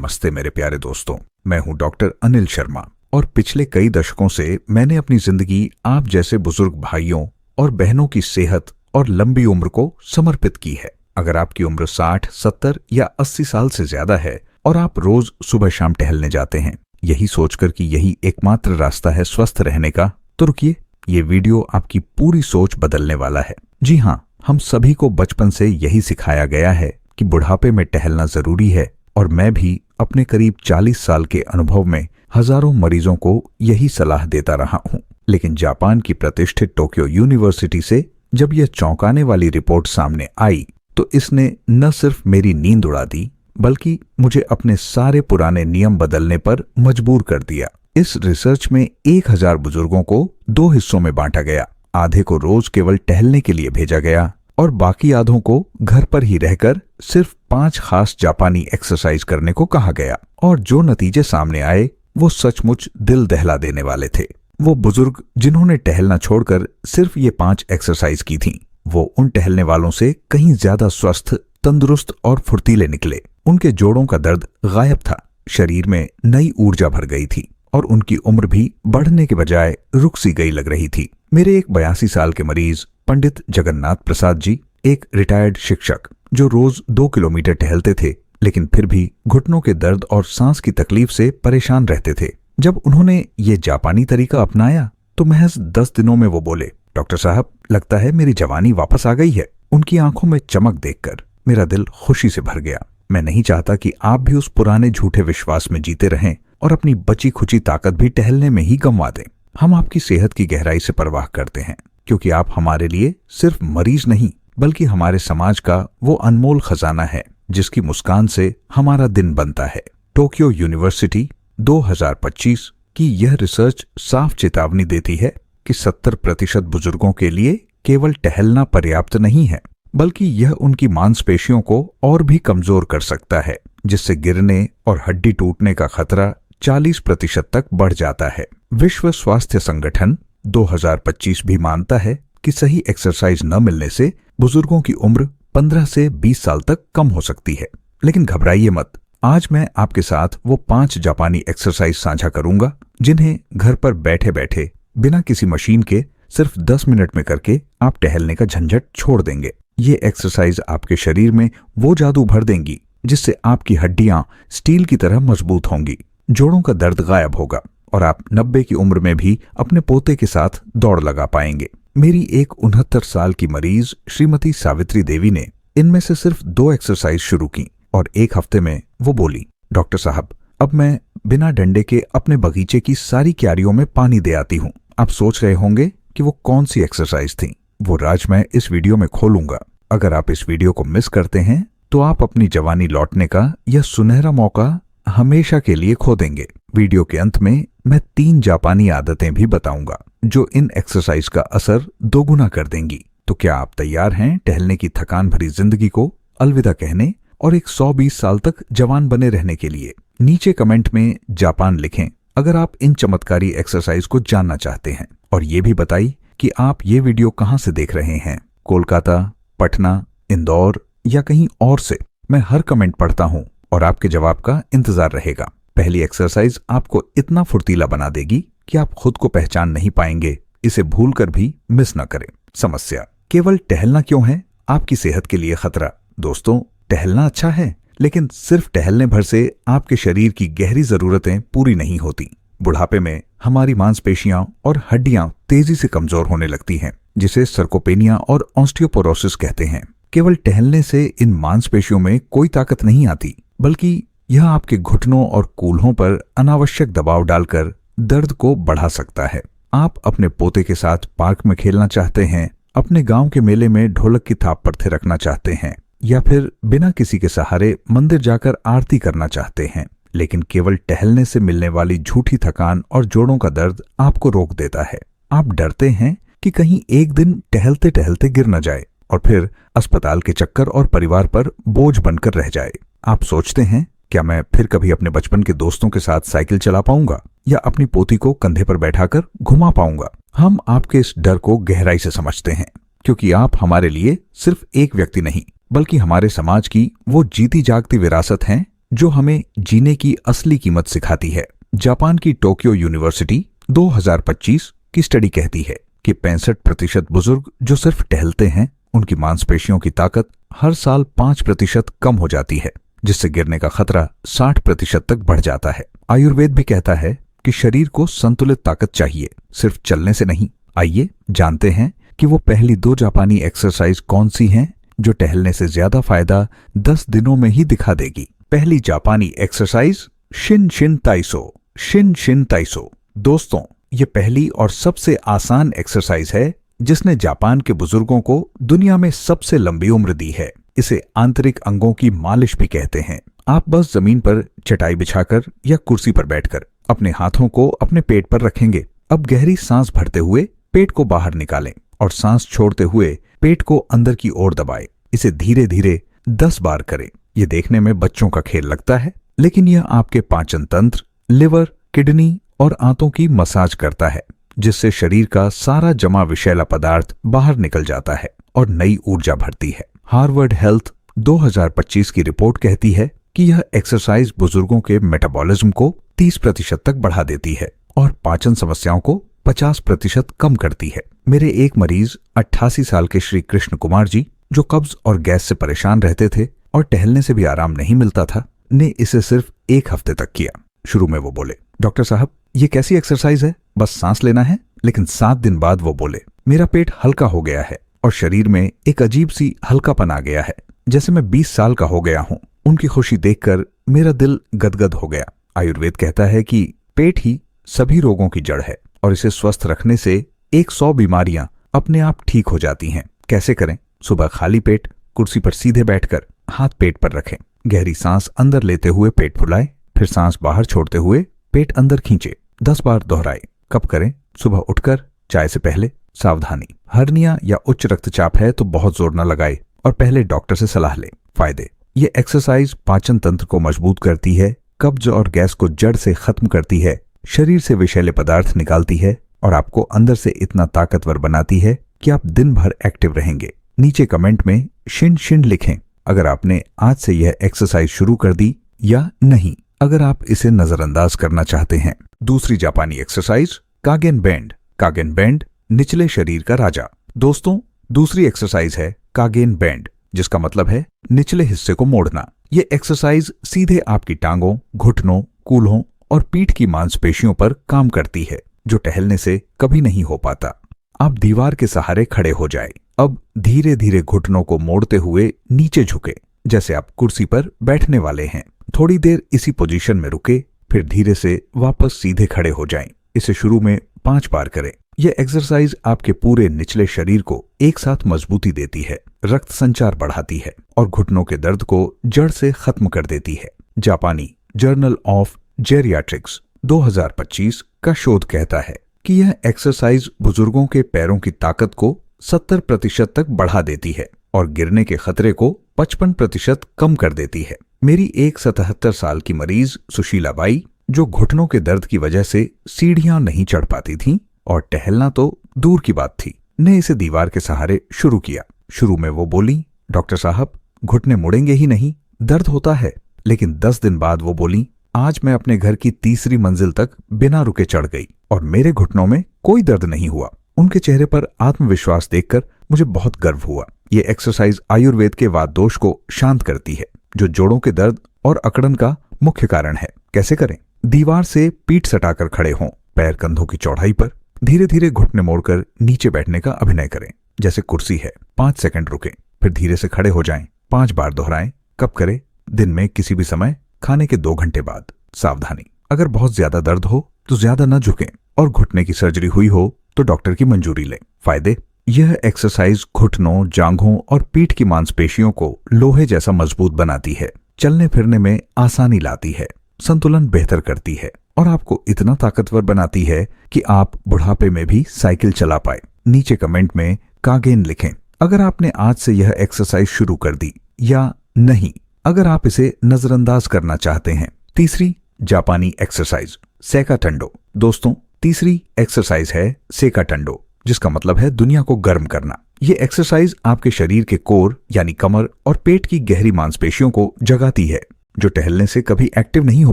नमस्ते मेरे प्यारे दोस्तों, मैं हूं डॉक्टर अनिल शर्मा और पिछले कई दशकों से मैंने अपनी जिंदगी आप जैसे बुजुर्ग भाइयों और बहनों की सेहत और लंबी उम्र को समर्पित की है। अगर आपकी उम्र 60, 70 या 80 साल से ज्यादा है और आप रोज सुबह शाम टहलने जाते हैं, यही सोचकर कि यही एकमात्र रास्ता है स्वस्थ रहने का, तो रुकिए, ये वीडियो आपकी पूरी सोच बदलने वाला है। जी हाँ, हम सभी को बचपन से यही सिखाया गया है कि बुढ़ापे में टहलना जरूरी है और मैं भी अपने करीब 40 साल के अनुभव में हजारों मरीजों को यही सलाह देता रहा हूं। लेकिन जापान की प्रतिष्ठित टोक्यो यूनिवर्सिटी से जब यह चौंकाने वाली रिपोर्ट सामने आई तो इसने न सिर्फ मेरी नींद उड़ा दी बल्कि मुझे अपने सारे पुराने नियम बदलने पर मजबूर कर दिया। इस रिसर्च में 1000 बुजुर्गों को 2 हिस्सों में बांटा गया। आधे को रोज केवल टहलने के लिए भेजा गया और बाकी आधों को घर पर ही रहकर सिर्फ 5 खास जापानी एक्सरसाइज करने को कहा गया। और जो नतीजे सामने आए वो सचमुच दिल दहला देने वाले थे। वो बुजुर्ग जिन्होंने टहलना छोड़कर सिर्फ ये 5 एक्सरसाइज की थीं, वो उन टहलने वालों से कहीं ज्यादा स्वस्थ, तंदुरुस्त और फुर्तीले निकले। उनके जोड़ों का दर्द गायब था, शरीर में नई ऊर्जा भर गई थी और उनकी उम्र भी बढ़ने के बजाय रुक सी गई लग रही थी। मेरे एक 82 साल के मरीज पंडित जगन्नाथ प्रसाद जी, एक रिटायर्ड शिक्षक जो रोज 2 किलोमीटर टहलते थे लेकिन फिर भी घुटनों के दर्द और सांस की तकलीफ से परेशान रहते थे। जब उन्होंने ये जापानी तरीका अपनाया तो महज 10 दिनों में वो बोले, डॉक्टर साहब, लगता है मेरी जवानी वापस आ गई है। उनकी आंखों में चमक देखकर मेरा दिल खुशी से भर गया। मैं नहीं चाहता कि आप भी उस पुराने झूठे विश्वास में जीते रहें और अपनी बची खुची ताकत भी टहलने में ही गंवा दें। हम आपकी सेहत की गहराई से परवाह करते हैं क्योंकि आप हमारे लिए सिर्फ मरीज नहीं बल्कि हमारे समाज का वो अनमोल खजाना है जिसकी मुस्कान से हमारा दिन बनता है। टोक्यो यूनिवर्सिटी 2025 की यह रिसर्च साफ चेतावनी देती है कि 70% बुजुर्गों के लिए केवल टहलना पर्याप्त नहीं है बल्कि यह उनकी मांसपेशियों को और भी कमजोर कर सकता है, जिससे गिरने और हड्डी टूटने का खतरा 40% तक बढ़ जाता है। विश्व स्वास्थ्य संगठन 2025 भी मानता है कि सही एक्सरसाइज न मिलने से बुजुर्गों की उम्र 15 से 20 साल तक कम हो सकती है। लेकिन घबराइए मत, आज मैं आपके साथ वो 5 जापानी एक्सरसाइज साझा करूंगा जिन्हें घर पर बैठे बैठे बिना किसी मशीन के सिर्फ 10 मिनट में करके आप टहलने का झंझट छोड़ देंगे। ये एक्सरसाइज आपके शरीर में वो जादू भर देंगी जिससे आपकी हड्डियां स्टील की तरह मजबूत होंगी, जोड़ों का दर्द गायब होगा और आप 90 की उम्र में भी अपने पोते के साथ दौड़ लगा पाएंगे। मेरी एक 69 साल की मरीज श्रीमती सावित्री देवी ने इनमें से सिर्फ 2 एक्सरसाइज शुरू की और 1 हफ्ते में वो बोली, डॉक्टर साहब, अब मैं बिना डंडे के अपने बगीचे की सारी क्यारियों में पानी दे आती हूँ। आप सोच रहे होंगे कि वो कौन सी एक्सरसाइज थी। वो राज मैं इस वीडियो में खोलूंगा। अगर आप इस वीडियो को मिस करते हैं तो आप अपनी जवानी लौटने का यह सुनहरा मौका हमेशा के लिए खो देंगे। वीडियो के अंत में मैं 3 जापानी आदतें भी बताऊंगा जो इन एक्सरसाइज का असर दोगुना कर देंगी। तो क्या आप तैयार हैं टहलने की थकान भरी जिंदगी को अलविदा कहने और एक 120 साल तक जवान बने रहने के लिए? नीचे कमेंट में जापान लिखें अगर आप इन चमत्कारी एक्सरसाइज को जानना चाहते हैं और ये भी बताइए कि आप ये वीडियो कहाँ से देख रहे हैं, कोलकाता, पटना, इंदौर या कहीं और से। मैं हर कमेंट पढ़ता हूँ और आपके जवाब का इंतजार रहेगा। पहली एक्सरसाइज आपको इतना फुर्तीला बना देगी कि आप खुद को पहचान नहीं पाएंगे। इसे भूलकर भी मिस न करें। समस्या, केवल टहलना क्यों है आपकी सेहत के लिए खतरा? दोस्तों, टहलना अच्छा है लेकिन सिर्फ टहलने भर से आपके शरीर की गहरी जरूरतें पूरी नहीं होती। बुढ़ापे में हमारी मांसपेशियां और हड्डियां तेजी से कमजोर होने लगती हैं, जिसे सर्कोपेनिया और ऑस्टियोपोरोसिस कहते हैं। केवल टहलने से इन मांसपेशियों में कोई ताकत नहीं आती बल्कि यह आपके घुटनों और कूल्हों पर अनावश्यक दबाव डालकर दर्द को बढ़ा सकता है। आप अपने पोते के साथ पार्क में खेलना चाहते हैं, अपने गांव के मेले में ढोलक की थाप पर थिरकना चाहते हैं या फिर बिना किसी के सहारे मंदिर जाकर आरती करना चाहते हैं, लेकिन केवल टहलने से मिलने वाली झूठी थकान और जोड़ों का दर्द आपको रोक देता है। आप डरते हैं कि कहीं एक दिन टहलते टहलते गिर न जाए और फिर अस्पताल के चक्कर और परिवार पर बोझ बनकर रह जाए। आप सोचते हैं, क्या मैं फिर कभी अपने बचपन के दोस्तों के साथ साइकिल चला पाऊंगा या अपनी पोती को कंधे पर बैठाकर घुमा पाऊंगा? हम आपके इस डर को गहराई से समझते हैं क्योंकि आप हमारे लिए सिर्फ एक व्यक्ति नहीं बल्कि हमारे समाज की वो जीती जागती विरासत हैं जो हमें जीने की असली कीमत सिखाती है। जापान की टोक्यो यूनिवर्सिटी 2025 की स्टडी कहती है कि 65% बुजुर्ग जो सिर्फ टहलते हैं, उनकी मांसपेशियों की ताकत हर साल 5% कम हो जाती है, जिससे गिरने का खतरा 60% तक बढ़ जाता है। आयुर्वेद भी कहता है कि शरीर को संतुलित ताकत चाहिए, सिर्फ चलने से नहीं। आइए जानते हैं कि वो पहली 2 जापानी एक्सरसाइज कौन सी हैं जो टहलने से ज्यादा फायदा 10 दिनों में ही दिखा देगी। पहली जापानी exercise Shin Shin Taiso. Shin Shin Taiso दोस्तों, ये पहली और सबसे आसान एक्सरसाइज है जिसने जापान के बुजुर्गों को दुनिया में सबसे लंबी उम्र दी है। इसे आंतरिक अंगों की मालिश भी कहते हैं। आप बस जमीन पर चटाई बिछाकर या कुर्सी पर बैठकर अपने हाथों को अपने पेट पर रखेंगे। अब गहरी सांस भरते हुए पेट को बाहर निकालें और सांस छोड़ते हुए पेट को अंदर की ओर दबाएं। इसे धीरे धीरे 10 बार करें। ये देखने में बच्चों का खेल लगता है, लेकिन यह आपके पाचन तंत्र, लिवर, किडनी और आंतों की मसाज करता है, जिससे शरीर का सारा जमा विषैला पदार्थ बाहर निकल जाता है और नई ऊर्जा भरती है। हार्वर्ड हेल्थ 2025 की रिपोर्ट कहती है कि यह एक्सरसाइज बुजुर्गों के मेटाबॉलिज्म को 30% तक बढ़ा देती है और पाचन समस्याओं को 50% कम करती है। मेरे एक मरीज 88 साल के श्री कृष्ण कुमार जी, जो कब्ज और गैस से परेशान रहते थे और टहलने से भी आराम नहीं मिलता था, ने इसे सिर्फ 1 हफ्ते तक किया। शुरू में वो बोले, डॉक्टर साहब ये कैसी एक्सरसाइज है, बस सांस लेना है। लेकिन 7 दिन बाद वो बोले, मेरा पेट हल्का हो गया है और शरीर में एक अजीब सी हल्कापन आ गया है, जैसे मैं 20 साल का हो गया हूँ। उनकी खुशी देखकर मेरा दिल गदगद हो गया। आयुर्वेद कहता है कि पेट ही सभी रोगों की जड़ है और इसे स्वस्थ रखने से 100 बीमारियां अपने आप ठीक हो जाती हैं। कैसे करें? सुबह खाली पेट कुर्सी पर सीधे बैठकर हाथ पेट पर रखें। गहरी सांस अंदर लेते हुए पेट फुलाएं, फिर सांस बाहर छोड़ते हुए पेट अंदर खींचे। 10 बार दोहराए। कब करें? सुबह उठकर, चाय से पहले। सावधानी, हर्निया या उच्च रक्तचाप है तो बहुत जोर न लगाए और पहले डॉक्टर से सलाह लें। फायदे, ये एक्सरसाइज पाचन तंत्र को मजबूत करती है, कब्ज और गैस को जड़ से खत्म करती है, शरीर से विषैले पदार्थ निकालती है और आपको अंदर से इतना ताकतवर बनाती है कि आप दिन भर एक्टिव रहेंगे। नीचे कमेंट में शिन शिन लिखें अगर आपने आज से यह एक्सरसाइज शुरू कर दी या नहीं, अगर आप इसे नजरअंदाज करना चाहते हैं। दूसरी जापानी एक्सरसाइज कागेन बेंड। कागेन बेंड निचले शरीर का राजा। दोस्तों, दूसरी एक्सरसाइज है कागेन बेंड, जिसका मतलब है निचले हिस्से को मोड़ना। ये एक्सरसाइज सीधे आपकी टांगों, घुटनों, कूल्हों और पीठ की मांसपेशियों पर काम करती है, जो टहलने से कभी नहीं हो पाता। आप दीवार के सहारे खड़े हो जाए। अब धीरे धीरे घुटनों को मोड़ते हुए नीचे झुके, जैसे आप कुर्सी पर बैठने वाले हैं। थोड़ी देर इसी पोजीशन में रुके, फिर धीरे से वापस सीधे खड़े हो जाएं। इसे शुरू में 5 बार करें। यह एक्सरसाइज आपके पूरे निचले शरीर को एक साथ मजबूती देती है, रक्त संचार बढ़ाती है और घुटनों के दर्द को जड़ से खत्म कर देती है। जापानी जर्नल ऑफ जेरियाट्रिक्स 2025 का शोध कहता है कि यह एक्सरसाइज बुजुर्गों के पैरों की ताकत को 70% तक बढ़ा देती है और गिरने के खतरे को 55% कम कर देती है। मेरी एक 77 साल की मरीज सुशीला बाई, जो घुटनों के दर्द की वजह से सीढ़ियां नहीं चढ़ पाती थीं और टहलना तो दूर की बात थी, ने इसे दीवार के सहारे शुरू किया। शुरू में वो बोली, डॉक्टर साहब घुटने मुड़ेंगे ही नहीं, दर्द होता है। लेकिन 10 दिन बाद वो बोली, आज मैं अपने घर की 3री मंजिल तक बिना रुके चढ़ गई और मेरे घुटनों में कोई दर्द नहीं हुआ। उनके चेहरे पर आत्मविश्वास देखकर मुझे बहुत गर्व हुआ। ये एक्सरसाइज आयुर्वेद के वात दोष को शांत करती है, जो जोड़ों के दर्द और अकड़न का मुख्य कारण है। कैसे करें? दीवार से पीठ सटाकर खड़े हों, पैर कंधों की चौड़ाई पर। धीरे धीरे घुटने मोड़कर नीचे बैठने का अभिनय करें, जैसे कुर्सी है। 5 सेकंड रुकें, फिर धीरे से खड़े हो जाएं। 5 बार दोहराएं। कब करें? दिन में किसी भी समय, खाने के 2 घंटे बाद। सावधानी, अगर बहुत ज्यादा दर्द हो तो ज्यादा न झुकें और घुटने की सर्जरी हुई हो तो डॉक्टर की मंजूरी लें। फायदे, यह एक्सरसाइज घुटनों, जांघों और पीठ की मांसपेशियों को लोहे जैसा मजबूत बनाती है, चलने फिरने में आसानी लाती है, संतुलन बेहतर करती है और आपको इतना ताकतवर बनाती है कि आप बुढ़ापे में भी साइकिल चला पाए। नीचे कमेंट में कागेन लिखें अगर आपने आज से यह एक्सरसाइज शुरू कर दी या नहीं, अगर आप इसे नजरअंदाज करना चाहते हैं। तीसरी जापानी एक्सरसाइज सेका टंडो। दोस्तों, तीसरी एक्सरसाइज है सेका टंडो, जिसका मतलब है दुनिया को गर्म करना। ये एक्सरसाइज आपके शरीर के कोर यानी कमर और पेट की गहरी मांसपेशियों को जगाती है। जो टहलने से कभी एक्टिव नहीं हो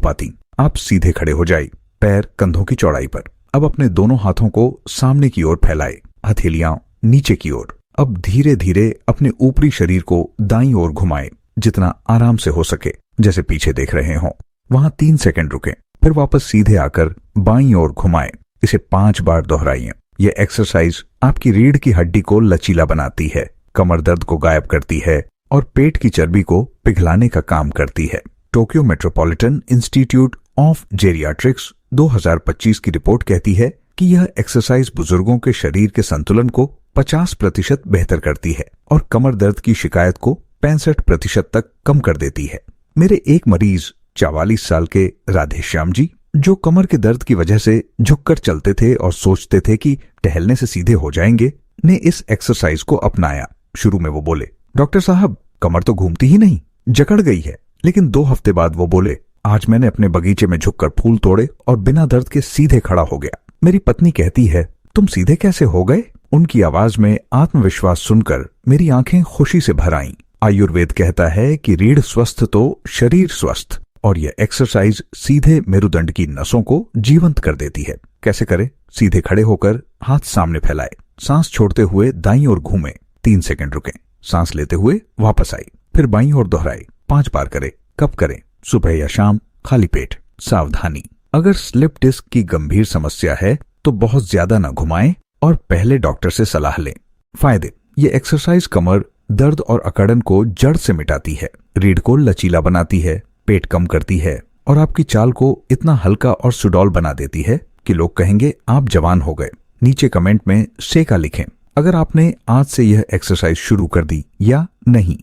पाती। आप सीधे खड़े हो जाइए, पैर कंधों की चौड़ाई पर। अब अपने दोनों हाथों को सामने की ओर फैलाए, हथेलियां नीचे की ओर। अब धीरे धीरे अपने ऊपरी शरीर को दाईं ओर घुमाएं, जितना आराम से हो सके, जैसे पीछे देख रहे हों। वहां 3 सेकंड रुकें, फिर वापस सीधे आकर बाईं ओर घुमाएं। इसे 5 बार दोहराइए। यह एक्सरसाइज आपकी रीढ़ की हड्डी को लचीला बनाती है, कमर दर्द को गायब करती है और पेट की चर्बी को पिघलाने का काम करती है। Tokyo metropolitan institute of geriatrics 2025 की रिपोर्ट कहती है कि यह एक्सरसाइज बुजुर्गों के शरीर के संतुलन को 50% बेहतर करती है और कमर दर्द की शिकायत को 65% तक कम कर देती है। मेरे एक मरीज 44 साल के राधेश्याम जी, जो कमर के दर्द की वजह से झुककर चलते थे और सोचते थे कि टहलने से सीधे हो जाएंगे, ने इस एक्सरसाइज को अपनाया। शुरू में वो बोले, डॉक्टर साहब कमर तो घूमती ही नहीं, जकड़ गई है। लेकिन 2 हफ्ते बाद वो बोले, आज मैंने अपने बगीचे में झुककर फूल तोड़े और बिना दर्द के सीधे खड़ा हो गया। मेरी पत्नी कहती है, तुम सीधे कैसे हो गए? उनकी आवाज में आत्मविश्वास सुनकर मेरी आंखें खुशी से भर आईं। आयुर्वेद कहता है कि रीढ़ स्वस्थ तो शरीर स्वस्थ, और यह एक्सरसाइज सीधे मेरुदंड की नसों को जीवंत कर देती है। कैसे करें? सीधे खड़े होकर हाथ सामने फैलाए, सांस छोड़ते हुए दाईं ओर घूमें, 3 सेकंड रुकें, सांस लेते हुए वापस आई, फिर बाईं ओर दोहराए, 5 बार करें। कब करें? सुबह या शाम, खाली पेट। सावधानी, अगर स्लिप डिस्क की गंभीर समस्या है तो बहुत ज्यादा न घुमाएं और पहले डॉक्टर से सलाह लें। फायदे, ये एक्सरसाइज कमर दर्द और अकड़न को जड़ से मिटाती है, रीढ़ को लचीला बनाती है, पेट कम करती है और आपकी चाल को इतना हल्का और सुडौल बना देती है कि लोग कहेंगे आप जवान हो गए। नीचे कमेंट में सेका लिखें अगर आपने आज से यह एक्सरसाइज शुरू कर दी या नहीं।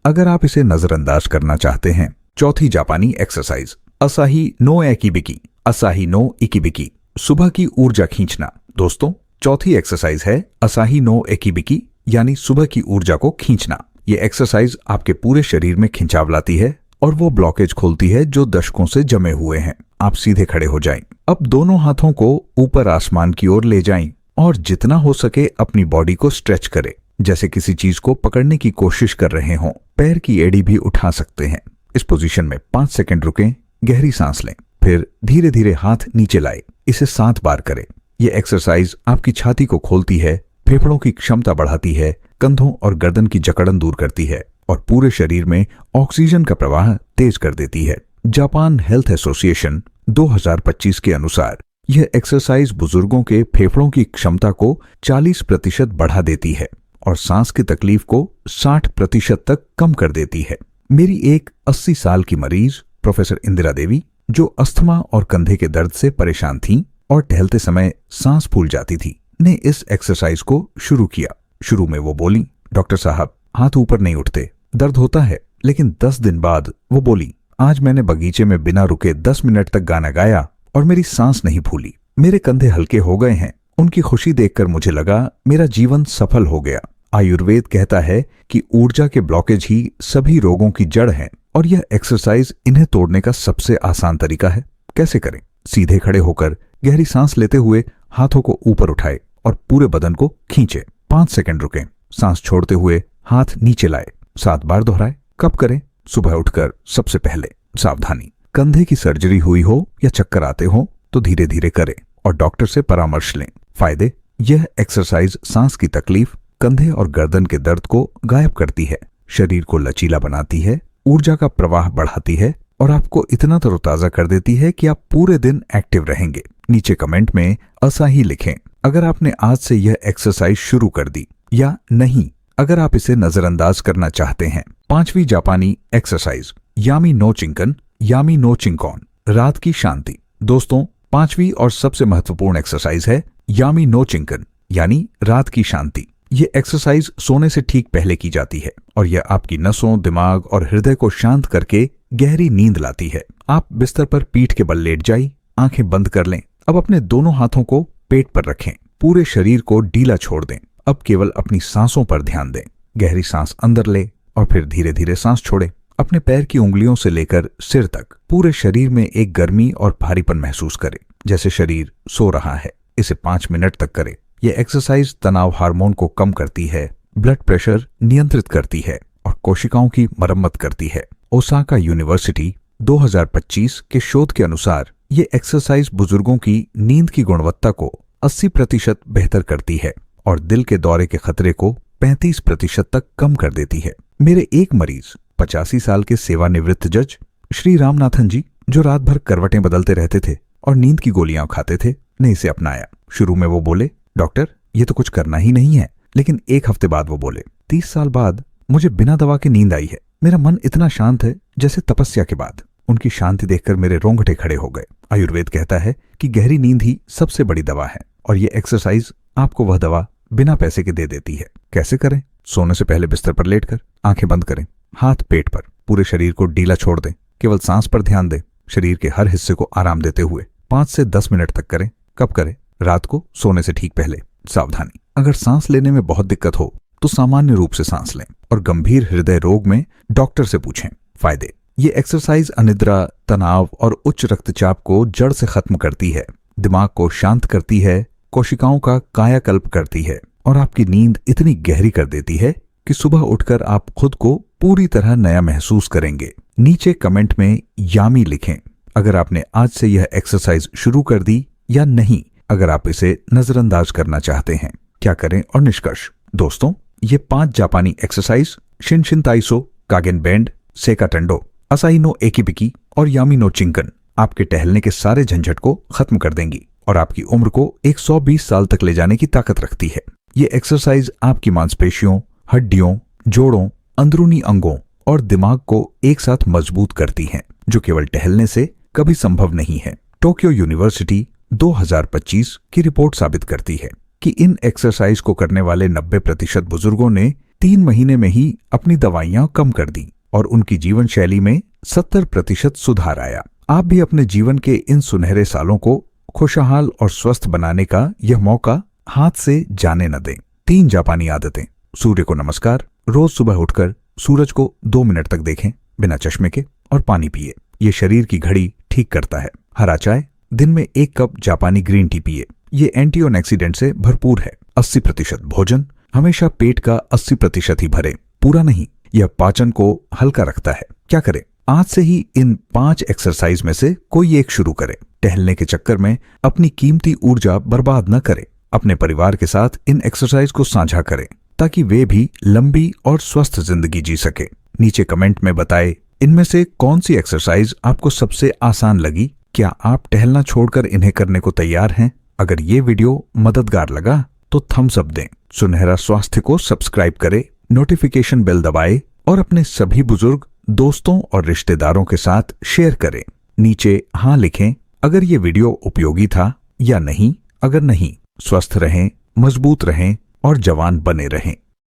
अगर आप इसे नजरअंदाज करना चाहते हैं, चौथी जापानी एक्सरसाइज, असाही नो एकिबिकी। असाही नो इकिबिकी, सुबह की ऊर्जा खींचना। दोस्तों, चौथी एक्सरसाइज है असाही नो एकिबिकी, यानी सुबह की ऊर्जा को खींचना। ये एक्सरसाइज आपके पूरे शरीर में खिंचाव लाती है और वो ब्लॉकेज खोलती है जो दशकों से जमे हुए हैं। आप सीधे खड़े हो जाएं। अब दोनों हाथों को ऊपर आसमान की ओर ले जाएं और जितना हो सके अपनी बॉडी को स्ट्रेच करें, जैसे किसी चीज को पकड़ने की कोशिश कर रहे हों। पैर की एड़ी भी उठा सकते हैं। इस पोजीशन में 5 सेकंड रुकें, गहरी सांस लें, फिर धीरे धीरे हाथ नीचे लाएं। इसे 7 बार करें। यह एक्सरसाइज आपकी छाती को खोलती है, फेफड़ों की क्षमता बढ़ाती है, कंधों और गर्दन की जकड़न दूर करती है और पूरे शरीर में ऑक्सीजन का प्रवाह तेज कर देती है। जापान हेल्थ एसोसिएशन 2025 के अनुसार यह एक्सरसाइज बुजुर्गों के फेफड़ों की क्षमता को 40% बढ़ा देती है और सांस की तकलीफ को 60% तक कम कर देती है। मेरी एक 80 साल की मरीज प्रोफेसर इंदिरा देवी, जो अस्थमा और कंधे के दर्द से परेशान थीं और टहलते समय सांस फूल जाती थी, ने इस एक्सरसाइज को शुरू किया। शुरू में वो बोली, डॉक्टर साहब हाथ ऊपर नहीं उठते, दर्द होता है। लेकिन 10 दिन बाद वो बोली, आज मैंने बगीचे में बिना रुके 10 मिनट तक गाना गाया और मेरी सांस नहीं फूली, मेरे कंधे हल्के हो गए हैं। उनकी खुशी देखकर मुझे लगा मेरा जीवन सफल हो गया। आयुर्वेद कहता है कि ऊर्जा के ब्लॉकेज ही सभी रोगों की जड़ है और यह एक्सरसाइज इन्हें तोड़ने का सबसे आसान तरीका है। कैसे करें? सीधे खड़े होकर गहरी सांस लेते हुए हाथों को ऊपर उठाए और पूरे बदन को खींचे। 5 सेकंड रुकें, सांस छोड़ते हुए हाथ नीचे लाए, 7 बार दोहराए। कब करें? सुबह उठकर सबसे पहले। सावधानी, कंधे की सर्जरी हुई हो या चक्कर आते हो तो धीरे धीरे करें और डॉक्टर से परामर्श लें। फायदे, यह एक्सरसाइज सांस की तकलीफ, कंधे और गर्दन के दर्द को गायब करती है, शरीर को लचीला बनाती है, ऊर्जा का प्रवाह बढ़ाती है और आपको इतना तरोताजा कर देती है कि आप पूरे दिन एक्टिव रहेंगे। नीचे कमेंट में असाही लिखें अगर आपने आज से यह एक्सरसाइज शुरू कर दी या नहीं, अगर आप इसे नजरअंदाज करना चाहते हैं। 5वीं जापानी एक्सरसाइज, यामी नो चिंकन, यामी नो चिंकॉन, रात की शांति। दोस्तों, 5वीं और सबसे महत्वपूर्ण एक्सरसाइज है यामी नो चिंकन, यानी रात की शांति। ये एक्सरसाइज सोने से ठीक पहले की जाती है और यह आपकी नसों, दिमाग और हृदय को शांत करके गहरी नींद लाती है। आप बिस्तर पर पीठ के बल लेट जाइए, आंखें बंद कर लें। अब अपने दोनों हाथों को पेट पर रखें, पूरे शरीर को ढीला छोड़ दें। अब केवल अपनी सांसों पर ध्यान दें। गहरी सांस अंदर ले और फिर धीरे धीरे सांस छोड़ें। अपने पैर की उंगलियों से लेकर सिर तक पूरे शरीर में एक गर्मी और भारीपन महसूस करें, जैसे शरीर सो रहा है। इसे 5 मिनट तक करें। यह एक्सरसाइज तनाव हार्मोन को कम करती है, ब्लड प्रेशर नियंत्रित करती है और कोशिकाओं की मरम्मत करती है। ओसाका यूनिवर्सिटी 2025 के शोध के अनुसार ये एक्सरसाइज बुजुर्गों की नींद की गुणवत्ता को 80% बेहतर करती है और दिल के दौरे के खतरे को 35% तक कम कर देती है। मेरे एक मरीज 85 साल के सेवानिवृत्त जज श्री रामनाथन जी, जो रात भर करवटें बदलते रहते थे और नींद की गोलियां खाते थे, ने इसे अपनाया। शुरू में वो बोले, डॉक्टर ये तो कुछ करना ही नहीं है, लेकिन एक हफ्ते बाद वो बोले, 30 साल बाद मुझे बिना दवा के नींद आई है। मेरा मन इतना शांत है जैसे तपस्या के बाद। उनकी शांति देखकर मेरे रोंगटे खड़े हो गए। आयुर्वेद कहता है कि गहरी नींद ही सबसे बड़ी दवा है और ये एक्सरसाइज आपको वह दवा बिना पैसे के दे देती है। कैसे करें? सोने से पहले बिस्तर पर लेटकर आंखें बंद करें, हाथ पेट पर, पूरे शरीर को ढीला छोड़ दें, केवल सांस पर ध्यान दें, शरीर के हर हिस्से को आराम देते हुए 5 से 10 मिनट तक करें। कब करें? रात को सोने से ठीक पहले। सावधानी, अगर सांस लेने में बहुत दिक्कत हो तो सामान्य रूप से सांस लें और गंभीर हृदय रोग में डॉक्टर से पूछें। फायदे, ये एक्सरसाइज अनिद्रा, तनाव और उच्च रक्तचाप को जड़ से खत्म करती है, दिमाग को शांत करती है, कोशिकाओं का कायाकल्प करती है और आपकी नींद इतनी गहरी कर देती है कि सुबह उठकर आप खुद को पूरी तरह नया महसूस करेंगे। नीचे कमेंट में यामी लिखें अगर आपने आज से यह एक्सरसाइज शुरू कर दी या नहीं, अगर आप इसे नजरअंदाज करना चाहते हैं। क्या करें और निष्कर्ष? दोस्तों, ये 5 जापानी एक्सरसाइज शिनशिन ताइसो, कागेन बेंड, सेका टंडो, असाई नो एकिबिकी और यामी नो चिंकन आपके टहलने के सारे झंझट को खत्म कर देंगी और आपकी उम्र को 120 साल तक ले जाने की ताकत रखती है। ये एक्सरसाइज आपकी मांसपेशियों, हड्डियों, जोड़ों, अंदरूनी अंगों और दिमाग को एक साथ मजबूत करती हैं, जो केवल टहलने से कभी संभव नहीं है। टोक्यो यूनिवर्सिटी 2025 की रिपोर्ट साबित करती है कि इन एक्सरसाइज को करने वाले 90% बुजुर्गों ने 3 महीने में ही अपनी दवाइयां कम कर दी और उनकी जीवन शैली में 70% सुधार आया। आप भी अपने जीवन के इन सुनहरे सालों को खुशहाल और स्वस्थ बनाने का यह मौका हाथ से जाने न दें। 3 जापानी आदतें। सूर्य को नमस्कार। रोज सुबह उठकर सूरज को 2 मिनट तक देखें बिना चश्मे के और पानी पिए, ये शरीर की घड़ी ठीक करता है। हरा चाय, दिन में 1 कप जापानी ग्रीन टी पिए, ये एंटीऑक्सीडेंट से भरपूर है। 80% भोजन हमेशा पेट का 80% ही भरे, पूरा नहीं। यह पाचन को हल्का रखता है। क्या करें? आज से ही इन 5 एक्सरसाइज में से कोई एक शुरू करें। टहलने के चक्कर में अपनी कीमती ऊर्जा बर्बाद न करें। अपने परिवार के साथ इन एक्सरसाइज को साझा करें ताकि वे भी लंबी और स्वस्थ जिंदगी जी सके। नीचे कमेंट में बताएं इनमें से कौन सी एक्सरसाइज आपको सबसे आसान लगी। क्या आप टहलना छोड़कर इन्हें करने को तैयार हैं? अगर ये वीडियो मददगार लगा तो थम्स अप दें, सुनहरा स्वास्थ्य को सब्सक्राइब करें, नोटिफिकेशन बेल दबाएं और अपने सभी बुजुर्ग दोस्तों और रिश्तेदारों के साथ शेयर करें। नीचे हाँ लिखें अगर ये वीडियो उपयोगी था या नहीं अगर नहीं। स्वस्थ रहें, मजबूत रहें और जवान बने रहें।